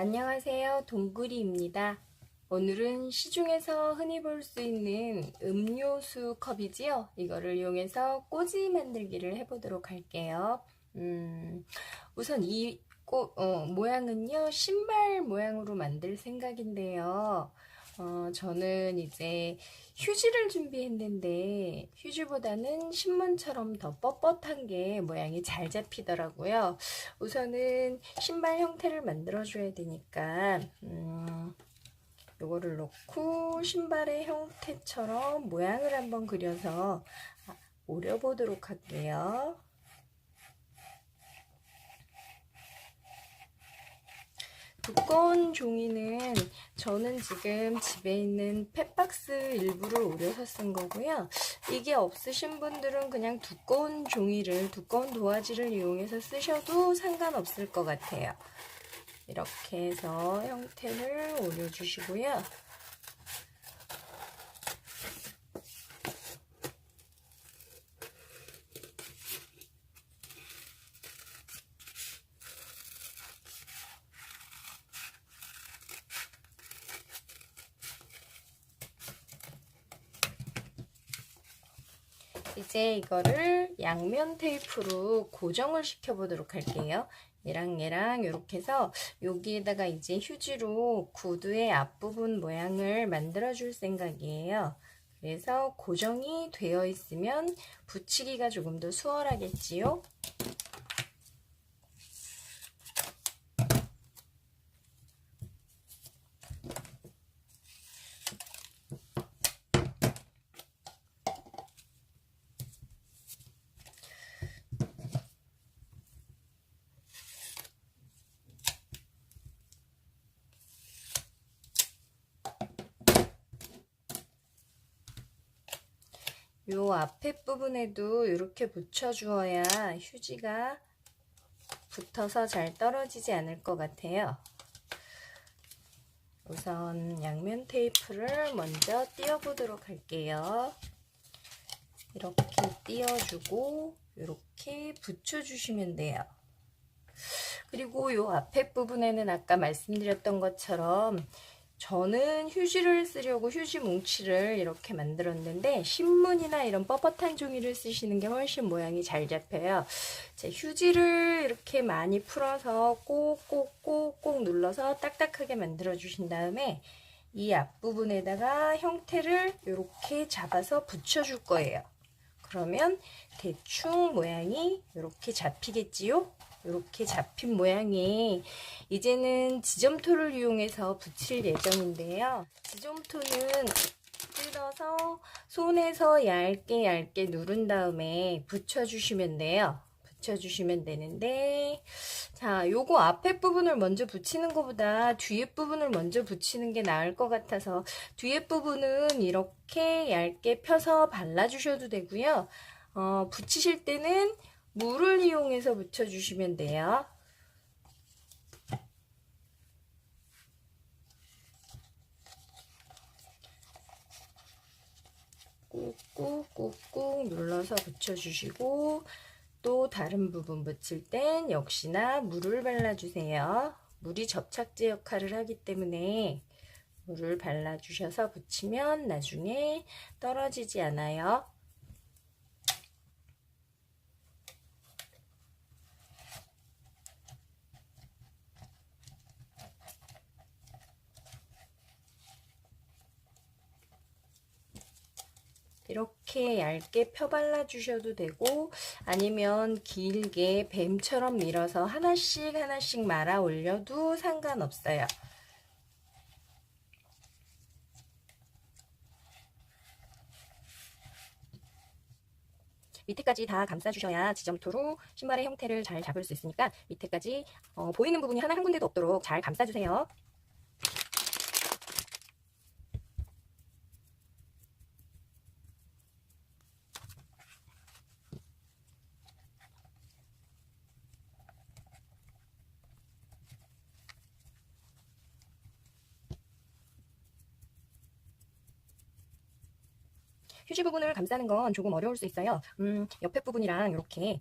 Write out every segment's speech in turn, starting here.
안녕하세요. 동구리입니다. 오늘은 시중에서 흔히 볼 수 있는 음료수 컵이지요. 이거를 이용해서 꼬지 만들기를 해보도록 할게요. 우선 이 모양은요, 신발 모양으로 만들 생각인데요. 저는 이제 휴지를 준비했는데 휴지보다는 신문처럼 더 뻣뻣한 게 모양이 잘 잡히더라고요. 우선은 신발 형태를 만들어 줘야 되니까 요거를 놓고 신발의 형태처럼 모양을 한번 그려서 오려보도록 할게요. 두꺼운 종이는 저는 지금 집에 있는 펫박스 일부를 오려서 쓴 거고요. 이게 없으신 분들은 그냥 두꺼운 종이를, 두꺼운 도화지를 이용해서 쓰셔도 상관없을 것 같아요. 이렇게 해서 형태를 올려주시고요. 이제 이거를 양면 테이프로 고정을 시켜 보도록 할게요. 얘랑 이렇게 해서 여기에다가 이제 휴지로 구두의 앞부분 모양을 만들어 줄 생각이에요. 그래서 고정이 되어 있으면 붙이기가 조금 더 수월하겠지요. 요 앞에 부분에도 이렇게 붙여주어야 휴지가 붙어서 잘 떨어지지 않을 것 같아요. 우선 양면 테이프를 먼저 띄워보도록 할게요. 이렇게 띄워주고 이렇게 붙여주시면 돼요. 그리고 요 앞에 부분에는 아까 말씀드렸던 것처럼 저는 휴지를 쓰려고 휴지 뭉치를 이렇게 만들었는데 신문이나 이런 뻣뻣한 종이를 쓰시는 게 훨씬 모양이 잘 잡혀요. 자, 휴지를 이렇게 많이 풀어서 꼭꼭꼭꼭 눌러서 딱딱하게 만들어 주신 다음에 이 앞부분에다가 형태를 이렇게 잡아서 붙여 줄 거예요. 그러면 대충 모양이 이렇게 잡히겠지요? 이렇게 잡힌 모양이 이제는 지점토를 이용해서 붙일 예정인데요. 지점토는 뜯어서 손에서 얇게 누른 다음에 붙여주시면 돼요. 붙여주시면 되는데, 자, 요거 앞에 부분을 먼저 붙이는 것보다 뒤에 부분을 먼저 붙이는 게 나을 것 같아서 뒤에 부분은 이렇게 얇게 펴서 발라주셔도 되고요. 붙이실 때는 물을 이용해서 붙여주시면 돼요. 꾹꾹꾹꾹 눌러서 붙여주시고 또 다른 부분 붙일 땐 역시나 물을 발라주세요. 물이 접착제 역할을 하기 때문에 물을 발라주셔서 붙이면 나중에 떨어지지 않아요. 이렇게 얇게 펴 발라 주셔도 되고 아니면 길게 뱀처럼 밀어서 하나씩 말아 올려도 상관없어요. 밑에까지 다 감싸주셔야 지점토로 신발의 형태를 잘 잡을 수 있으니까 밑에까지 보이는 부분이 하나 한 군데도 없도록 잘 감싸주세요. 휴지 부분을 감싸는 건 조금 어려울 수 있어요. 옆에 부분이랑 이렇게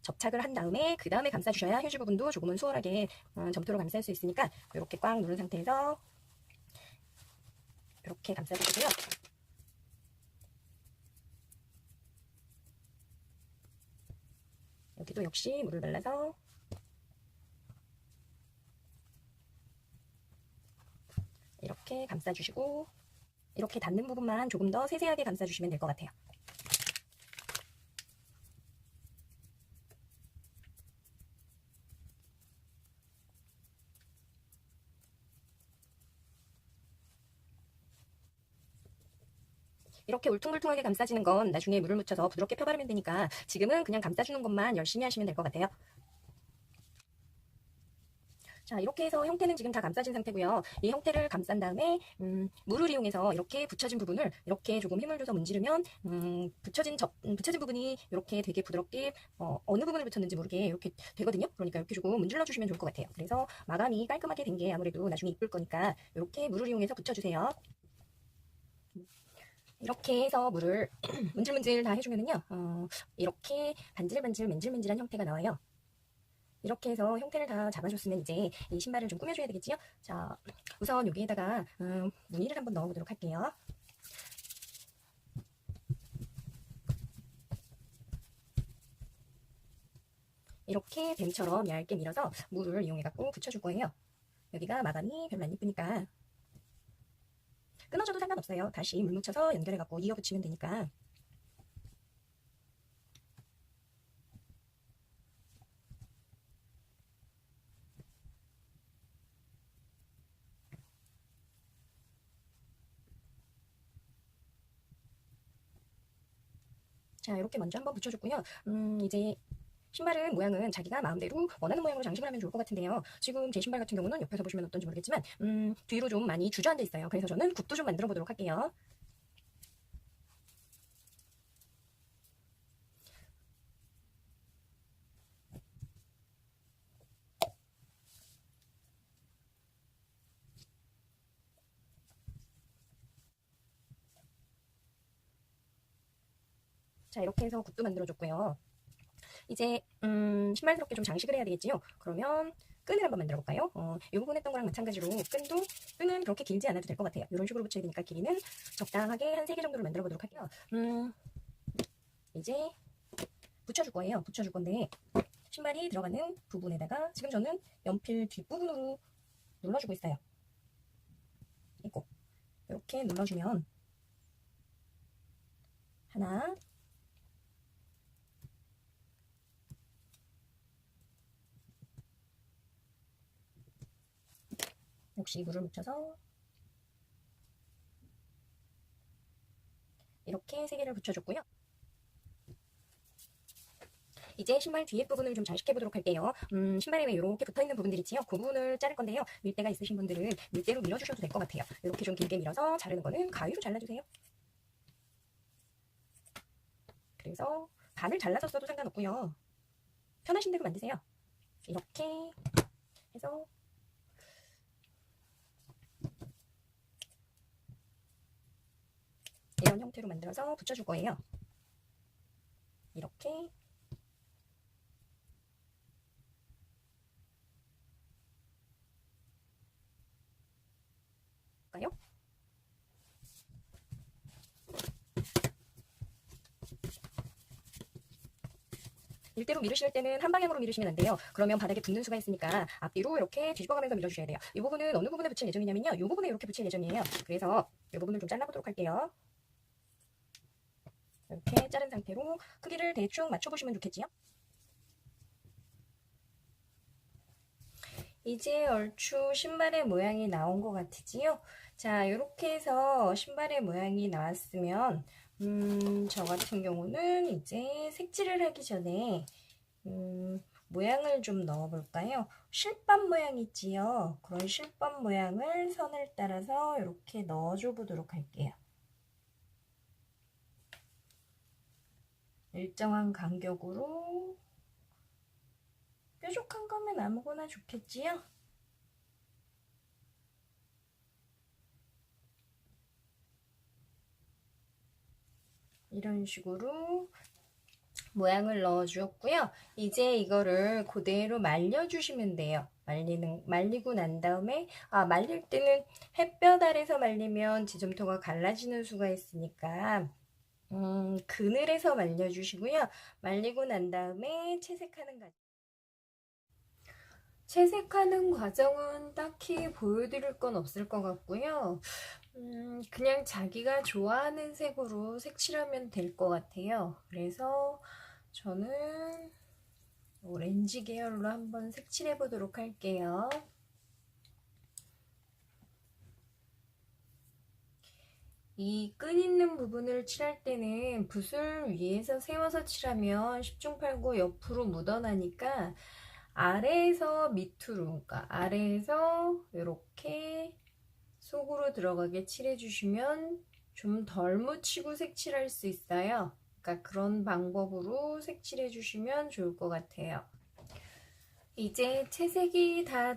접착을 한 다음에 그 다음에 감싸주셔야 휴지 부분도 조금은 수월하게 점토로 감쌀 수 있으니까 이렇게 꽉 누른 상태에서 이렇게 감싸주시고요. 여기도 역시 물을 발라서 이렇게 감싸주시고 이렇게 닿는 부분만 조금 더 세세하게 감싸주시면 될 것 같아요. 이렇게 울퉁불퉁하게 감싸지는 건 나중에 물을 묻혀서 부드럽게 펴바르면 되니까 지금은 그냥 감싸주는 것만 열심히 하시면 될 것 같아요. 자, 이렇게 해서 형태는 지금 다 감싸진 상태고요. 이 형태를 감싼 다음에 물을 이용해서 이렇게 붙여진 부분을 이렇게 조금 힘을 줘서 문지르면 붙여진 부분이 이렇게 되게 부드럽게 어느 부분을 붙였는지 모르게 이렇게 되거든요. 그러니까 이렇게 조금 문질러 주시면 좋을 것 같아요. 그래서 마감이 깔끔하게 된 게 아무래도 나중에 이쁠 거니까 이렇게 물을 이용해서 붙여주세요. 이렇게 해서 물을 문질문질 다 해주면은요, 이렇게 반질반질 맨질맨질한 형태가 나와요. 이렇게 해서 형태를 다 잡아줬으면 이제 이 신발을 좀 꾸며줘야 되겠지요? 자, 우선 여기에다가 무늬를 한번 넣어보도록 할게요. 이렇게 뱀처럼 얇게 밀어서 물을 이용해갖고 붙여줄 거예요. 여기가 마감이 별로 안 이쁘니까 끊어져도 상관없어요. 다시 물 묻혀서 연결해갖고 이어 붙이면 되니까. 자, 이렇게 먼저 한번 붙여줬고요. 이제 신발은 모양은 자기가 마음대로 원하는 모양으로 장식을 하면 좋을 것 같은데요. 지금 제 신발 같은 경우는 옆에서 보시면 어떤지 모르겠지만 뒤로 좀 많이 주저앉아 있어요. 그래서 저는 굽도 좀 만들어 보도록 할게요. 자, 이렇게 해서 굽도 만들어줬고요. 이제 신발스럽게 좀 장식을 해야 되겠지요. 그러면 끈을 한번 만들어 볼까요? 이 부분 했던 거랑 마찬가지로 끈은 그렇게 길지 않아도 될 것 같아요. 이런 식으로 붙여야 되니까 길이는 적당하게 한 3개 정도로 만들어 보도록 할게요. 이제 붙여줄 거예요. 붙여줄 건데 신발이 들어가는 부분에다가 지금 저는 연필 뒷부분으로 눌러주고 있어요. 이렇게 눌러주면 하나, 역시 물을 묻혀서 이렇게 3개를 붙여줬고요. 이제 신발 뒤에 부분을 좀 장식해 보도록 할게요. 신발에 이렇게 붙어있는 부분들 있지요? 그 부분을 자를 건데요. 밀대가 있으신 분들은 밀대로 밀어주셔도 될 것 같아요. 이렇게 좀 길게 밀어서 자르는 거는 가위로 잘라주세요. 그래서 반을 잘라서 써도 상관없고요. 편하신 대로 만드세요. 이렇게 해서 이런 형태로 만들어서 붙여줄 거예요. 이렇게 볼까요? 밀대로 밀으실 때는 한 방향으로 밀으시면 안 돼요. 그러면 바닥에 붙는 수가 있으니까 앞뒤로 이렇게 뒤집어가면서 밀어주셔야 돼요. 이 부분은 어느 부분에 붙일 예정이냐면요. 이 부분에 이렇게 붙일 예정이에요. 그래서 이 부분을 좀 잘라보도록 할게요. 이렇게 자른 상태로 크기를 대충 맞춰보시면 좋겠지요? 이제 얼추 신발의 모양이 나온 것 같으지요? 자, 이렇게 해서 신발의 모양이 나왔으면 저 같은 경우는 이제 색칠을 하기 전에 모양을 좀 넣어볼까요? 실밥 모양 있지요? 그런 실밥 모양을 선을 따라서 이렇게 넣어줘 보도록 할게요. 일정한 간격으로 뾰족한 거면 아무거나 좋겠지요? 이런 식으로 모양을 넣어 주었고요. 이제 이거를 그대로 말려 주시면 돼요. 말리고 난 다음에, 말릴 때는 햇볕 아래서 말리면 지점토가 갈라지는 수가 있으니까 그늘에서 말려 주시고요. 말리고 난 다음에 채색하는 과정은 딱히 보여드릴 건 없을 것 같고요. 그냥 자기가 좋아하는 색으로 색칠하면 될 것 같아요. 그래서 저는 오렌지 계열로 한번 색칠해 보도록 할게요. 이 끈 있는 부분을 칠할 때는 붓을 위에서 세워서 칠하면 10중 8구 옆으로 묻어나니까 아래에서 밑으로, 그러니까 아래에서 이렇게 속으로 들어가게 칠해 주시면 좀 덜 묻히고 색칠할 수 있어요. 그러니까 그런 방법으로 색칠해 주시면 좋을 것 같아요. 이제 채색이 다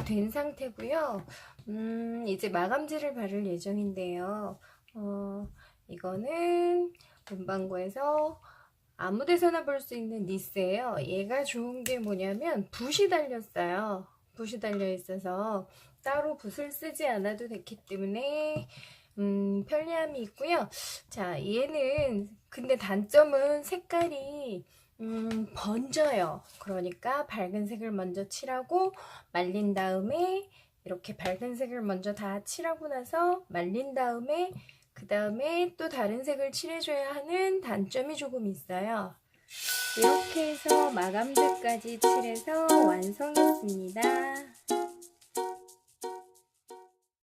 된 상태고요. 이제 마감제를 바를 예정인데요. 이거는 문방구에서 아무 데서나 볼 수 있는 니스예요. 얘가 좋은 게 뭐냐면 붓이 달렸어요. 붓이 달려 있어서 따로 붓을 쓰지 않아도 됐기 때문에 편리함이 있고요. 자, 얘는 근데 단점은 색깔이 번져요. 그러니까 밝은 색을 먼저 칠하고 말린 다음에 이렇게 밝은 색을 먼저 다 칠하고 나서 말린 다음에 그 다음에 또 다른 색을 칠해줘야 하는 단점이 조금 있어요. 이렇게 해서 마감제까지 칠해서 완성했습니다.